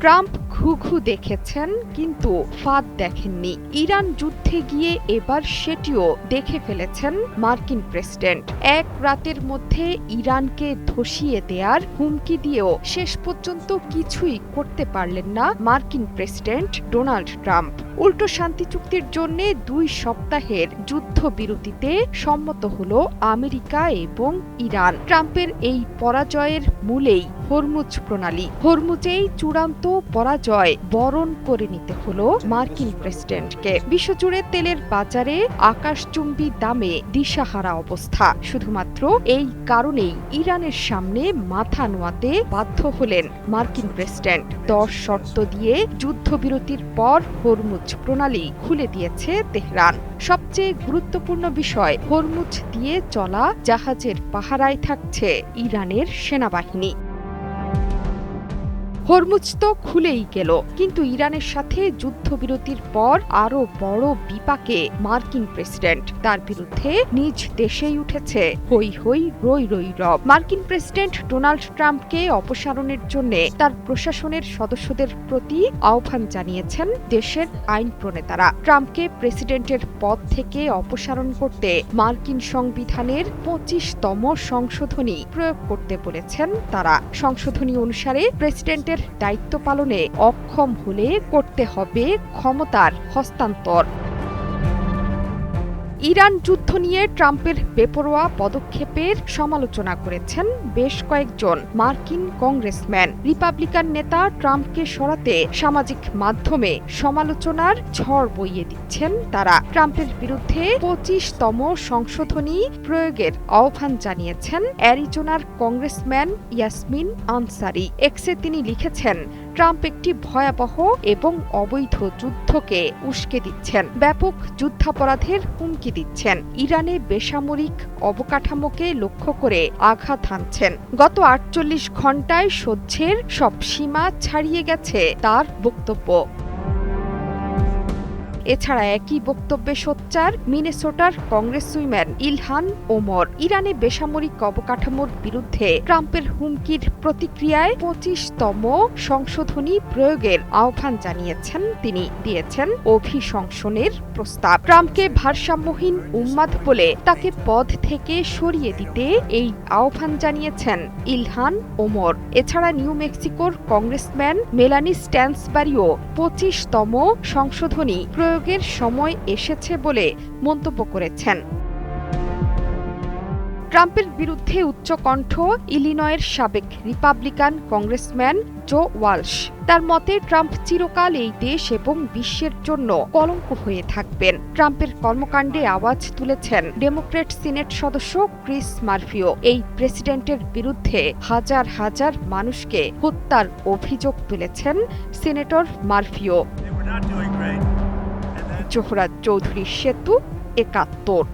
Trump ঘুঘু দেখেছেন কিন্তু ফাঁদ দেখেননি। ইরান যুদ্ধে গিয়ে এবার সেটিও দেখে ফেলেছেন মার্কিন প্রেসিডেন্ট। এক রাতের মধ্যে ইরানকে ধসিয়ে দেয়ার হুমকি দিয়েও শেষ পর্যন্ত কিছুই করতে পারলেন না মার্কিন প্রেসিডেন্ট ডোনাল্ড ট্রাম্প। উল্টো শান্তি চুক্তির জন্য 2 সপ্তাহের যুদ্ধবিরতিতে সম্মত হল আমেরিকা এবং ইরান। ট্রাম্পের এই পরাজয়ের মূলেই হরমুজ প্রণালী। হরমুজেই চূড়ান্ত পরাজয় বরণ করে নিতে হলো মার্কিন প্রেসিডেন্টকে। বিশ্বজুড়ে তেলের বাজারে আকাশচুম্বী দামে দিশাহারা অবস্থা। শুধুমাত্র এই কারণেই ইরানের সামনে মাথা নোয়াতে বাধ্য হলেন মার্কিন প্রেসিডেন্ট। 10 শর্ত দিয়ে যুদ্ধবিরতির পর হরমুজ প্রণালী খুলে দিয়েছে তেহরান। সবচেয়ে গুরুত্বপূর্ণ বিষয়, হরমুজ দিয়ে চলা জাহাজের পাহারায় থাকছে ইরানের সেনাবাহিনী। হরমুজ তো খুলেই গেল, কিন্তু ইরানের সাথে যুদ্ধবিরতির পর আরো বড় বিপাকে মার্কিন প্রেসিডেন্ট। তার বিরুদ্ধে নিজ দেশেই উঠেছে হই হই রই রই রব। মার্কিন প্রেসিডেন্ট ডোনাল্ড ট্রাম্পকে অপসারণের জন্য তার প্রশাসনের সদস্যদের প্রতি আহ্বান জানিয়েছেন দেশের আইন প্রণেতারা। ট্রাম্পকে প্রেসিডেন্টের পদ থেকে অপসারণ করতে মার্কিন সংবিধানের 25তম সংশোধনী প্রয়োগ করতে বলেছেন তারা। সংশোধনী অনুসারে প্রেসিডেন্টের দায়িত্ব পালনে অক্ষম হলে করতে হবে ক্ষমতার হস্তান্তর। ইরান যুদ্ধ নিয়ে ট্রাম্পের বেপরোয়া পদক্ষেপের সমালোচনা করেছেন বেশ কয়েকজন মার্কিন কংগ্রেসম্যান। রিপাবলিকান নেতা ট্রাম্পকে সরাতে সামাজিক মাধ্যমে সমালোচনার ঝড় বইয়ে দিচ্ছেন তারা। ট্রাম্পের বিরুদ্ধে 25তম সংশোধনী প্রয়োগের আহ্বান জানিয়েছেন অ্যারিজোনার কংগ্রেসম্যান ইয়াসমিন আনসারি। এক্সে তিনি লিখেছেন, ট্রাম্প একটি ভয়াবহ এবং অবৈধ যুদ্ধকে উস্কে দিচ্ছেন, ব্যাপক যুদ্ধাপরাধের হুমকি দিচ্ছেন, ইরানে বেসামরিক অবকাঠামোকে লক্ষ্য করে আঘাত হানছেন। গত 48 ঘণ্টায় সহ্যের সব সীমা ছাড়িয়ে গেছে তার বক্তব্য। এছাড়া একই বক্তব্যে সোচ্চার মিনেসোটার কংগ্রেসম্যান ইলহান ওমর। ইরানে বেসামরিক অবকাঠামোর বিরুদ্ধে ট্রাম্পের হুমকির প্রতিক্রিয়ায় 25তম সংশোধনী প্রয়োগের আহ্বান জানিয়েছেন তিনি। দিয়েছেন অভিশংসনের প্রস্তাব। ট্রাম্পকে ভারসাম্যহীন উন্মাদ বলে তাকে পদ থেকে সরিয়ে দিতে এই আহ্বান জানিয়েছেন ইলহান ওমর। এছাড়া নিউ মেক্সিকোর কংগ্রেসম্যান মেলানি স্ট্যান্সবারিও 25তম সংশোধনী প্রয়োগের সময় এসেছে বলে মন্তব্য করেছেন। ট্রাম্পের বিরুদ্ধে উচ্চকণ্ঠ ইলিনয়ের সাবেক রিপাবলিকান কংগ্রেসম্যান জো ওয়ালশ। তার মতে ট্রাম্প চিরকাল এই দেশ এবং বিশ্বের জন্য কলঙ্ক হয়ে থাকবেন। ট্রাম্পের কর্মকাণ্ডে আওয়াজ তুলেছেন ডেমোক্র্যাট সিনেট সদস্য ক্রিস মার্ফিও। এই প্রেসিডেন্টের বিরুদ্ধে হাজার হাজার মানুষকে হত্যার অভিযোগ তুলেছেন সিনেটর মার্ফিও। জোহরা চৌধুরী সেতু, ৭১।